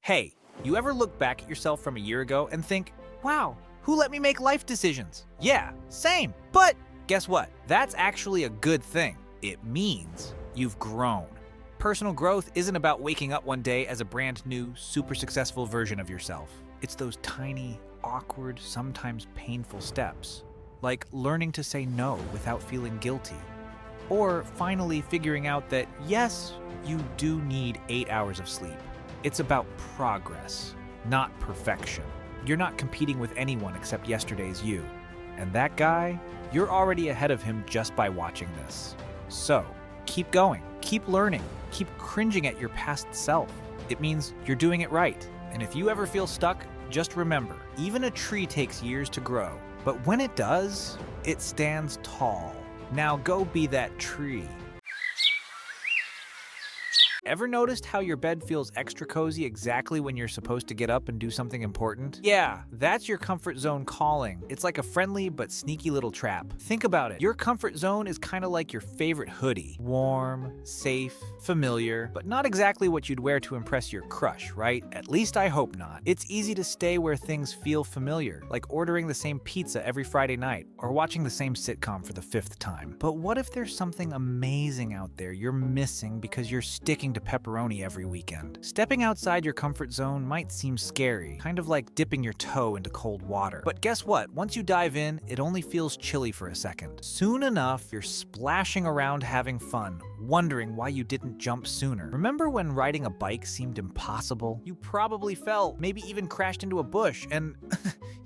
Hey, you ever look back at yourself from a year ago and think, wow, who let me make life decisions? Yeah, same. But guess what? That's actually a good thing. It means you've grown. Personal growth isn't about waking up one day as a brand new, super successful version of yourself. It's those tiny, awkward, sometimes painful steps, like learning to say no without feeling guilty. Or finally figuring out that, yes, you do need 8 hours of sleep. It's about progress, not perfection. You're not competing with anyone except yesterday's you. And that guy, you're already ahead of him just by watching this. So, keep going, keep learning, keep cringing at your past self. It means you're doing it right. And if you ever feel stuck, just remember, even a tree takes years to grow. But when it does, it stands tall. Now go be that tree. Ever noticed how your bed feels extra cozy exactly when you're supposed to get up and do something important? Yeah, that's your comfort zone calling. It's like a friendly but sneaky little trap. Think about it. Your comfort zone is kind of like your favorite hoodie. Warm, safe, familiar, but not exactly what you'd wear to impress your crush, right? At least I hope not. It's easy to stay where things feel familiar, like ordering the same pizza every Friday night or watching the same sitcom for the 5th time. But what if there's something amazing out there you're missing because you're sticking to pepperoni every weekend? Stepping outside your comfort zone might seem scary, kind of like dipping your toe into cold water. But guess what? Once you dive in, it only feels chilly for a second. Soon enough, you're splashing around having fun, wondering why you didn't jump sooner. Remember when riding a bike seemed impossible? You probably fell, maybe even crashed into a bush, and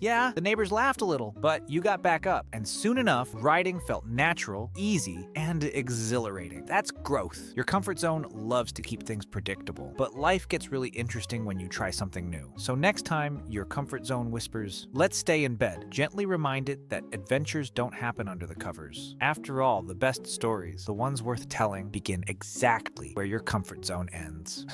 yeah, the neighbors laughed a little, but you got back up. And soon enough, riding felt natural, easy, and exhilarating. That's growth. Your comfort zone loves to keep things predictable, but life gets really interesting when you try something new. So next time your comfort zone whispers, "Let's stay in bed," gently remind it that adventures don't happen under the covers. After all, the best stories, the ones worth telling, begin exactly where your comfort zone ends.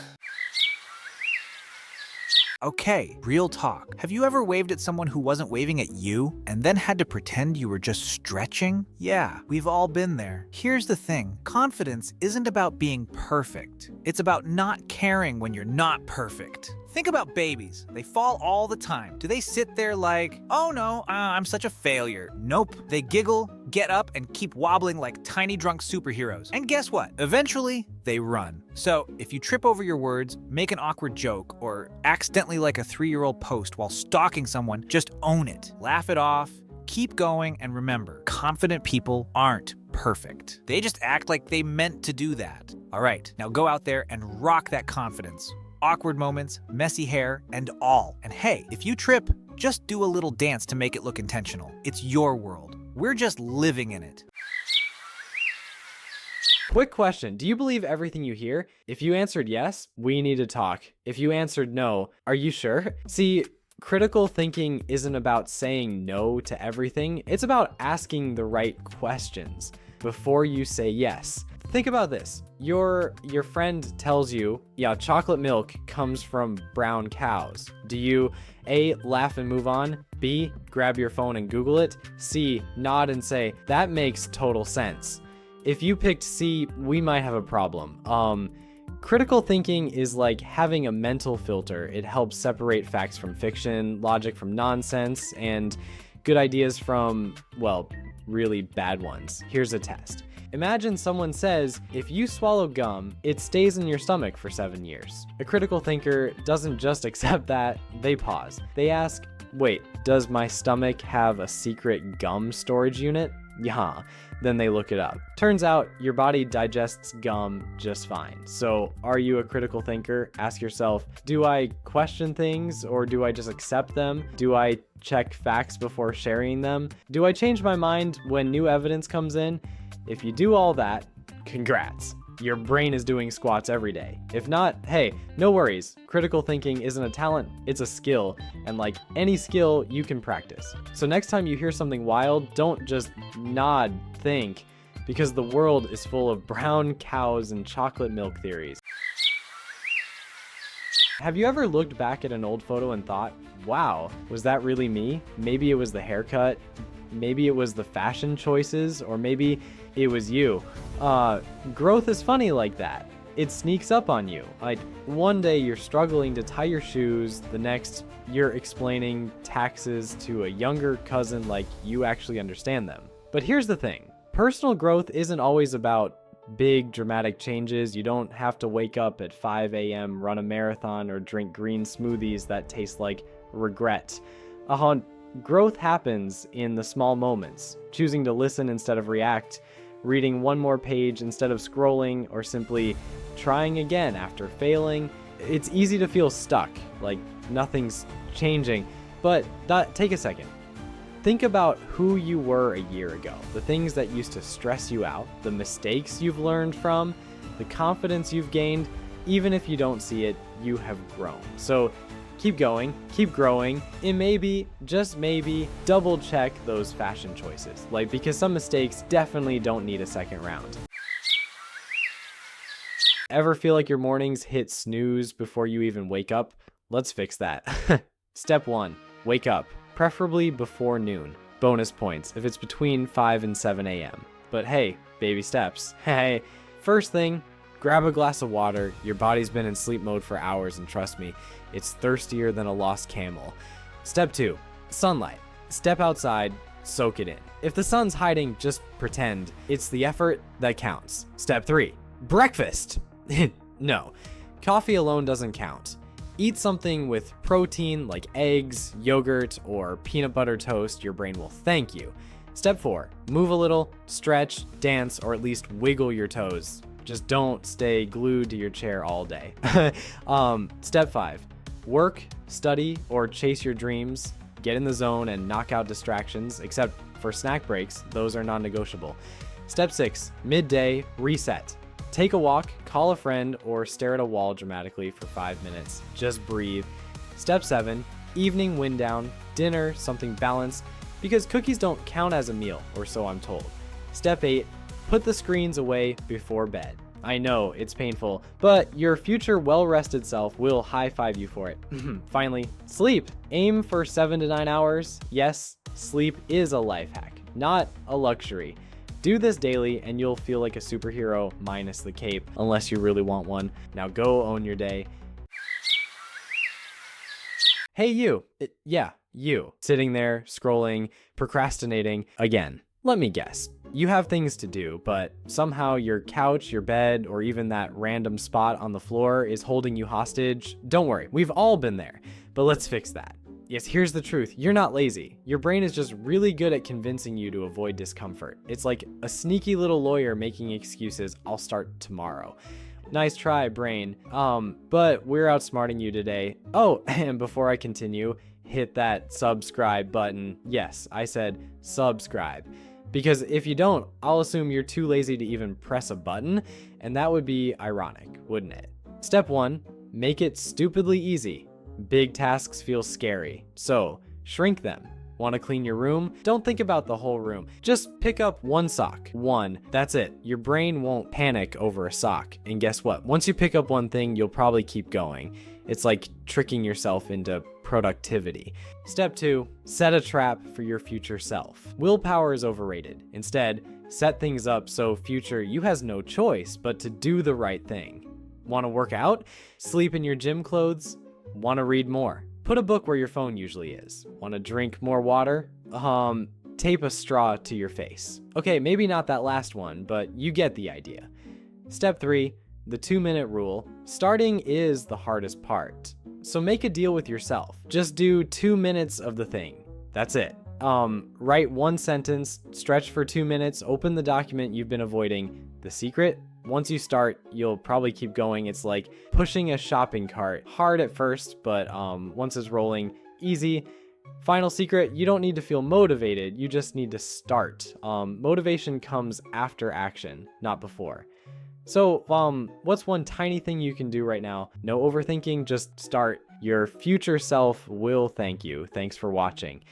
Okay, real talk. Have you ever waved at someone who wasn't waving at you and then had to pretend you were just stretching? Yeah, we've all been there. Here's the thing. Confidence isn't about being perfect. It's about not caring when you're not perfect. Think about babies. They fall all the time. Do they sit there like, oh no, I'm such a failure? Nope. They giggle, get up, and keep wobbling like tiny drunk superheroes. And guess what? Eventually, they run. So if you trip over your words, make an awkward joke, or accidentally like a 3-year-old post while stalking someone, just own it. Laugh it off. Keep going, and remember, confident people aren't perfect. They just act like they meant to do that. All right, now go out there and rock that confidence. Awkward moments, messy hair, and all. And hey, if you trip, just do a little dance to make it look intentional. It's your world. We're just living in it. Quick question. Do you believe everything you hear? If you answered yes, we need to talk. If you answered no, are you sure? See, critical thinking isn't about saying no to everything. It's about asking the right questions before you say yes. Think about this. Your friend tells you, yeah, chocolate milk comes from brown cows. Do you A, laugh and move on? B, grab your phone and Google it? C, nod and say, that makes total sense? If you picked C, we might have a problem. Critical thinking is like having a mental filter. It helps separate facts from fiction, logic from nonsense, and good ideas from, well, really bad ones. Here's a test. Imagine someone says, if you swallow gum, it stays in your stomach for 7 years. A critical thinker doesn't just accept that, they pause. They ask, wait, does my stomach have a secret gum storage unit? Yeah. Then they look it up. Turns out your body digests gum just fine. So are you a critical thinker? Ask yourself, do I question things or do I just accept them? Do I check facts before sharing them? Do I change my mind when new evidence comes in? If you do all that, congrats. Your brain is doing squats every day. If not, hey, no worries. Critical thinking isn't a talent, it's a skill. And like any skill, you can practice. So next time you hear something wild, don't just nod, think, because the world is full of brown cows and chocolate milk theories. Have you ever looked back at an old photo and thought, wow, was that really me? Maybe it was the haircut, maybe it was the fashion choices, or maybe it was you. Growth is funny like that. it sneaks up on you. Like, one day you're struggling to tie your shoes, the next you're explaining taxes to a younger cousin like you actually understand them. But here's the thing. Personal growth isn't always about big dramatic changes. You don't have to wake up at 5 a.m., run a marathon, or drink green smoothies that taste like regret. Growth happens in the small moments, choosing to listen instead of react, reading one more page instead of scrolling, or simply trying again after failing. It's easy to feel stuck, like nothing's changing, but take a second. Think about who you were a year ago, the things that used to stress you out, the mistakes you've learned from, the confidence you've gained. Even if you don't see it, you have grown. So keep going, keep growing, and maybe, just maybe, double check those fashion choices. Because some mistakes definitely don't need a second round. Ever feel like your mornings hit snooze before you even wake up? Let's fix that. Step 1, wake up, preferably before noon. Bonus points if it's between 5 and 7 a.m. But hey, baby steps. Hey, first thing, grab a glass of water. Your body's been in sleep mode for hours, and trust me, it's thirstier than a lost camel. Step 2, sunlight. Step outside, soak it in. If the sun's hiding, just pretend. It's the effort that counts. Step 3, breakfast. No, coffee alone doesn't count. Eat something with protein like eggs, yogurt, or peanut butter toast. Your brain will thank you. Step 4, move a little, stretch, dance, or at least wiggle your toes. Just don't stay glued to your chair all day. Step 5, work, study, or chase your dreams. Get in the zone and knock out distractions, except for snack breaks. Those are non-negotiable. Step 6, midday, reset. Take a walk, call a friend, or stare at a wall dramatically for 5 minutes. Just breathe. Step 7, evening wind down, dinner, something balanced, because cookies don't count as a meal, or so I'm told. Step 8, put the screens away before bed. I know, it's painful, but your future well-rested self will high-five you for it. Finally, sleep. Aim for 7 to 9 hours. Yes, sleep is a life hack, not a luxury. Do this daily and you'll feel like a superhero minus the cape, unless you really want one. Now go own your day. Hey you, you, sitting there, scrolling, procrastinating. Again, let me guess. You have things to do, but somehow your couch, your bed, or even that random spot on the floor is holding you hostage. Don't worry, we've all been there, but let's fix that. Yes, here's the truth. You're not lazy. Your brain is just really good at convincing you to avoid discomfort. It's like a sneaky little lawyer making excuses. I'll start tomorrow. Nice try, brain. But we're outsmarting you today. Oh, and before I continue, hit that subscribe button. Yes, I said subscribe. Because if you don't, I'll assume you're too lazy to even press a button, and that would be ironic, wouldn't it? Step 1, make it stupidly easy. Big tasks feel scary, so shrink them. Want to clean your room? Don't think about the whole room. Just pick up one sock. One, that's it. Your brain won't panic over a sock. And guess what? Once you pick up one thing, you'll probably keep going. It's like tricking yourself into productivity. Step 2, set a trap for your future self. Willpower is overrated. Instead, set things up so future you has no choice but to do the right thing. Want to work out? Sleep in your gym clothes? Want to read more? Put a book where your phone usually is. Want to drink more water? Tape a straw to your face. Okay, maybe not that last one, but you get the idea. Step 3, the 2-minute rule. Starting is the hardest part. So make a deal with yourself. Just do 2 minutes of the thing. That's it. Write one sentence, stretch for 2 minutes, open the document you've been avoiding. The secret? Once you start, you'll probably keep going. It's like pushing a shopping cart. Hard at first, but once it's rolling, easy. Final secret, you don't need to feel motivated. You just need to start. Motivation comes after action, not before. So what's one tiny thing you can do right now? No overthinking, just start. Your future self will thank you. Thanks for watching.